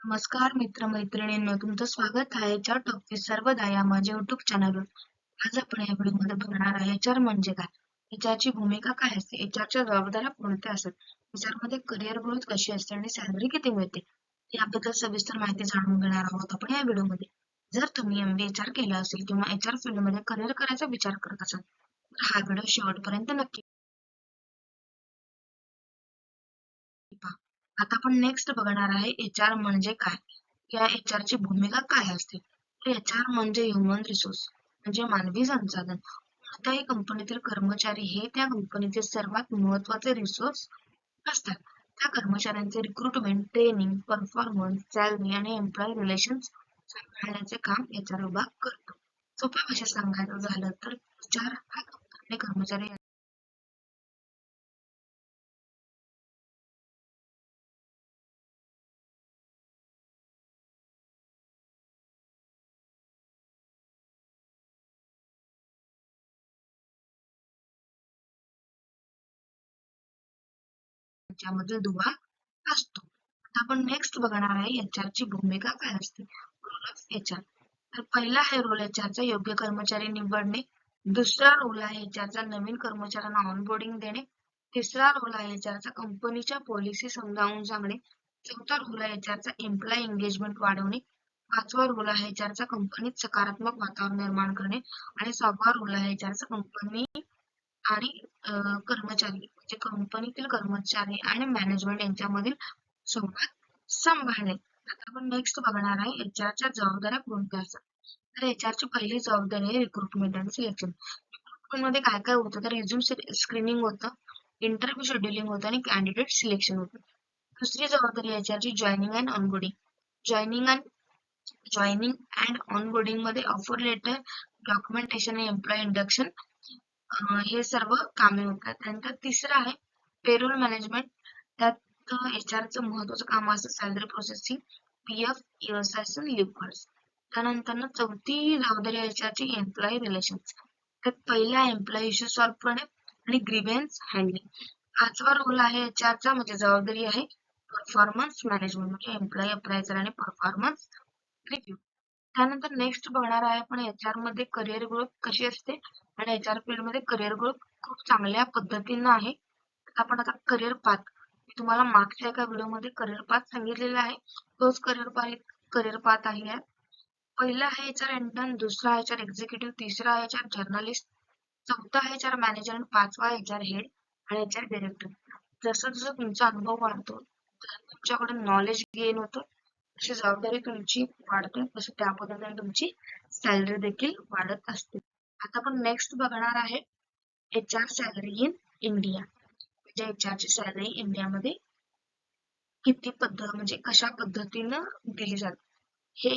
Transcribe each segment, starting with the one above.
नमस्कार मित्र-मैत्रिणींनो, तुमचं स्वागत आहे एचआर टॉक विथ सर्वदा या माझ्या युट्यूब चॅनलवर. आज आपण या व्हिडिओमध्ये बघणार आहे एचआर म्हणजे काय, एचआरची भूमिका काय असते, एचआरच्या जबाबदाऱ्या कोणत्या असतात, एचआरमध्ये करिअर ग्रोथ कशी असते आणि सॅलरी किती मिळते याबद्दल सविस्तर माहिती जाणून घेणार आहोत आपण या व्हिडिओमध्ये. जर तुम्ही एमबीए एचआर केला असेल किंवा एचआर फील्डमध्ये करिअर करायचा विचार करत असाल तर हा व्हिडिओ शेवटपर्यंत नक्की पहा. आता आपण नेक्स्ट बघणार आहे एचआर म्हणजे काय, या एचआरची भूमिका काय असते. एचआर म्हणजे ह्युमन रिसोर्स म्हणजे मानवी संसाधन. कोणत्याही कंपनीतील कर्मचारी हे त्या कंपनीचे सर्वात महत्वाचे रिसोर्स असतात. त्या कर्मचाऱ्यांचे रिक्रुटमेंट, ट्रेनिंग, परफॉर्मन्स, सॅलरी आणि एम्प्लॉई रिलेशन्स सांभाळण्याचे काम एचआर विभाग करतो. सोप्या भाषेत सांगायचं झालं तर एचआर हा कंपनी कर्मचारी यांच्यामधील दुवा असतो. आता आपण नेक्स्ट बघणार आहे एचआर ची भूमिका काय असते. Role of HR. तर पहिला आहे रोल एचआरचा योग्य कर्मचारी निवडणे. दुसरा रोल आहे एचआरचा नवीन कर्मचाऱ्यांना ऑनबोर्डिंग देणे. तिसरा रोल आहे एचआरचा कंपनीच्या पॉलिसी समजावून सांगणे. चौथा रोल आहे एचआरचा एम्प्लॉय एंगेजमेंट वाढवणे. पाचवा रोल आहे एचआरचा कंपनीत सकारात्मक वातावरण निर्माण करणे आणि सहावा रोल आहे एचआरचा कंपनी आणि कर्मचारी म्हणजे कंपनीतील कर्मचारी आणि मॅनेजमेंट यांच्यामधील संवाद सांभाळणे. आता आपण नेक्स्ट बघणार आहे एचआरच्या जबाबदाऱ्या कोणत्या असतात. तर एचआरची पहिली जबाबदारी आहे रिक्रुटमेंट आणि सिलेक्शन. रिक्रुटमेंट मध्ये काय काय होतं तर रिझ्यूम स्क्रीनिंग होतं, इंटरव्ह्यू शेड्युलिंग होतं आणि कॅन्डिडेट सिलेक्शन होतं. दुसरी जबाबदारी एचआरची joining and onboarding. Joining and onboarding मध्ये ऑफर लेटर, डॉक्युमेंटेशन आणि एम्प्लॉय इंडक्शन हे सर्व कामे होतात. त्यानंतर तिसरं आहे पेरोल मॅनेजमेंट. त्यात एचआरचं महत्वाचं काम असतं salary processing, PF, ESI, leave cards. त्यानंतर चौथी जबाबदारी एचआरची एम्प्लॉई रिलेशन्स. त्यात पहिला एम्प्लॉई इश्यू सॉल्व्ह करणे आणि ग्रीव्हन्स हँडलिंग. पाचवा रोल आहे एचआरचा म्हणजे जबाबदारी आहे परफॉर्मन्स मॅनेजमेंट म्हणजे एम्प्लॉई अप्रायझर आणि परफॉर्मन्स रिव्ह्यू. त्यानंतर नेक्स्ट बघणार आहे आपण एचआर मध्ये करिअर ग्रोथ कशी असते आणि एचआर फील्ड मध्ये करिअर ग्रोथ खूप चांगल्या पद्धतीनं आहे. आपण आता करिअर पाथ, मी तुम्हाला मागच्या एका व्हिडिओमध्ये करिअर पाथ सांगितलेला आहे, तोच करिअर पाथ आहे यात. पहिला आहे एचआर इंटर्न, दुसरा आहे एचआर एक्झिक्युटिव्ह, तिसरा आहे एचआर जर्नलिस्ट, चौथा आहे एचआर मॅनेजर आणि पाचवा एचआर हेड आणि एचआर डायरेक्टर. जसं जसं तुमचा अनुभव वाढतो तुमच्याकडे नॉलेज गेन होतं, तशी जबाबदारी तुमची वाढते, तशी त्या पद्धतीने तुमची सॅलरी देखील वाढत असते. आता आपण नेक्स्ट बघणार आहे एचआर सॅलरी इन इंडिया. म्हणजे एचआरची सॅलरी इंडियामध्ये किती पद्धत म्हणजे कशा पद्धतीनं दिली जाते.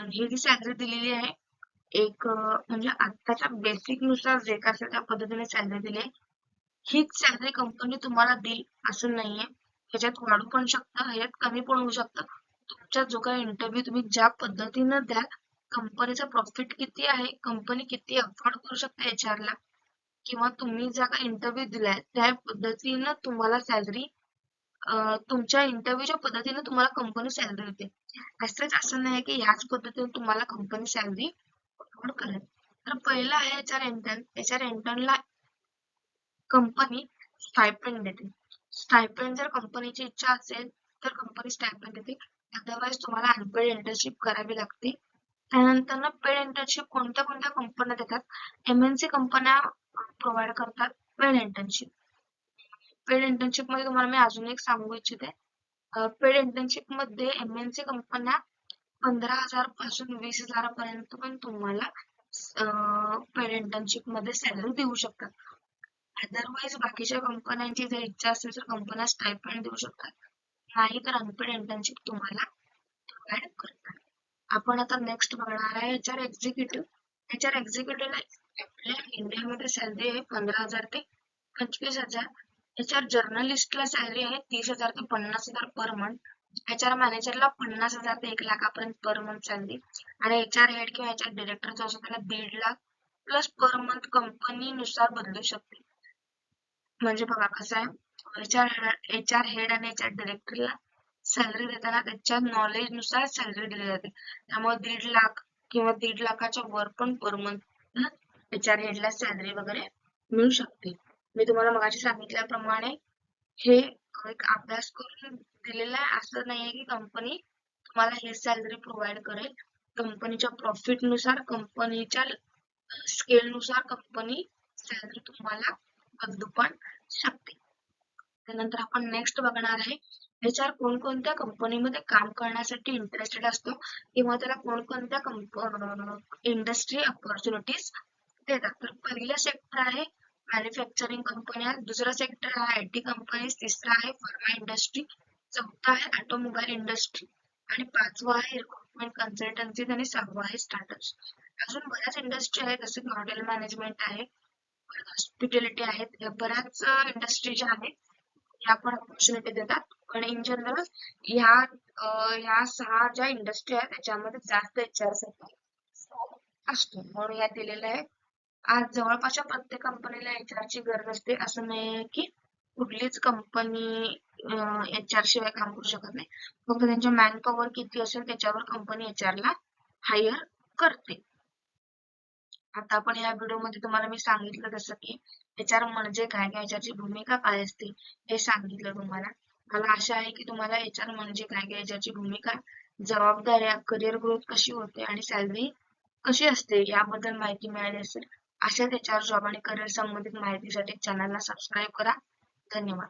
ही जी सॅलरी दिलेली आहे एक म्हणजे आताच्या बेसिक नुसार जे काय असेल त्या पद्धतीने सॅलरी दिली आहे. हीच सॅलरी कंपनी तुम्हाला देईल असं नाहीये. ह्याच्यात वाढू पण शकतं, ह्याच्यात कमी पण होऊ शकतं. तुमचा जो काही इंटरव्ह्यू तुम्ही ज्या पद्धतीनं द्याल, कंपनीचा प्रॉफिट किती आहे, कंपनी किती अफोर्ड करू शकते एचआरला, किंवा तुम्ही ज्या काही इंटरव्ह्यू दिलाय त्या पद्धतीनं तुम्हाला सॅलरी तुमच्या इंटरव्ह्यूच्या पद्धतीने तुम्हाला कंपनी सॅलरी देते. असं नाही की ह्याच पद्धतीने तुम्हाला कंपनी सॅलरी अफोर्ड करेल. तर पहिलं आहे एचआर इंटर्न. एचआर इंटर्नला कंपनी स्टायपेंड देते. स्टायपेंड जर कंपनीची इच्छा असेल तर कंपनी स्टायपेंड देते, अदरवाईज तुम्हाला अनपेड इंटर्नशिप करावी लागते. त्यानंतर पेड इंटर्नशिप कोणत्या कोणत्या कंपन्या देतात, एमएनसी कंपन्या प्रोव्हाइड करतात पेड इंटर्नशिप. पेड इंटर्नशिप मध्ये तुम्हाला मी अजून एक सांगू इच्छिते. पेड इंटर्नशिप मध्ये एमएनसी कंपन्या 15,000 पासून 20,000 पर्यंत पण तुम्हाला पेड इंटर्नशिप मध्ये सॅलरी देऊ शकतात. अदरवाईज बाकीच्या कंपन्यांची जर इच्छा असेल तर कंपन्या स्टायपेंड देऊ शकतात, नाही तर अनपेड इंटर्नशिप तुम्हाला प्रोव्हाइड करतात. आपण आता नेक्स्ट बघणार आहे एचआर एक्झिक्युटिव्ह. एचआर एक्झिक्युटिव्हला आपल्या इंडियामध्ये सॅलरी आहे 15,000 ते 25,000. एचआर जर्नलिस्टला सॅलरी आहे 30,000 ते 50,000 पर मंथ. एचआर मॅनेजरला 50,000 ते 1,00,000पर्यंत पर मंथ सॅलरी आणि एचआर हेड किंवा एचआर डिरेक्टर जो असतो त्याला 1,50,000 प्लस पर मंथ कंपनीनुसार बदलू शकते. म्हणजे बघा कसं आहे, एचआर हेड आणि एचआर डायरेक्टरला सॅलरी देताना त्याच्या नॉलेज नुसार सॅलरी दिली जाते. त्यामुळे 1.5 लाख किंवा 1.5 लाखाच्या वर पण पर मंथ HR हेडला सॅलरी वगैरे मिळू शकते. मी तुम्हाला मगाशी सांगितल्याप्रमाणे हे एक अभ्यास करून दिलेला आहे, असं नाहीये की कंपनी तुम्हाला हे सॅलरी प्रोव्हाइड करेल. कंपनीच्या प्रॉफिट नुसार, कंपनीच्या स्केल नुसार कंपनी सॅलरी तुम्हाला बदलू पण शकते. त्यानंतर आपण नेक्स्ट बघणार आहे HR कोणकोणत्या कंपनीमध्ये काम करण्यासाठी इंटरेस्टेड असतो किंवा त्याला कोणकोणत्या इंडस्ट्री अपॉर्च्युनिटीज देतात. तर पहिलं सेक्टर आहे मॅन्युफॅक्चरिंग कंपन्या, दुसरा सेक्टर आहे IT कंपनी, तिसरा आहे फार्मा इंडस्ट्री, चौथा आहे ऑटोमोबाईल इंडस्ट्री आणि पाचवा आहे रिक्रुटमेंट कन्सल्टन्सी आणि सहावा आहे स्टार्टअप्स. अजून बऱ्याच इंडस्ट्री आहेत जसे की हॉटेल मॅनेजमेंट आहे, हॉस्पिटॅलिटी आहेत, या बऱ्याच इंडस्ट्री ज्या आहेत या पण ऑपॉर्च्युनिटी देतात. पण इन जनरल ह्या 6 ज्या इंडस्ट्री आहेत त्याच्यामध्ये जास्त HR साठी असतो म्हणून या दिलेल्या आहे. आज जवळपासच्या प्रत्येक कंपनीला HR ची गरज असते, असं नाही की कुठलीच कंपनी HR शिवाय काम करू शकत नाही. फक्त त्यांच्या मॅन पॉवर किती असेल त्याच्यावर कंपनी HR ला हायर करते. आता आपण या व्हिडिओमध्ये तुम्हाला मी सांगितलं जसं की HR म्हणजे काय, HR ची भूमिका काय असते हे सांगितलं तुम्हाला. मला आशा आहे की तुम्हाला HR म्हणजे काय, HR ची भूमिका, जबाबदाऱ्या, करिअर ग्रोथ कशी होते आणि सॅलरी कशी असते याबद्दल माहिती मिळाली असेल. अशाच HR जॉब आणि करिअर संबंधित माहितीसाठी चॅनलला सबस्क्राईब करा. धन्यवाद.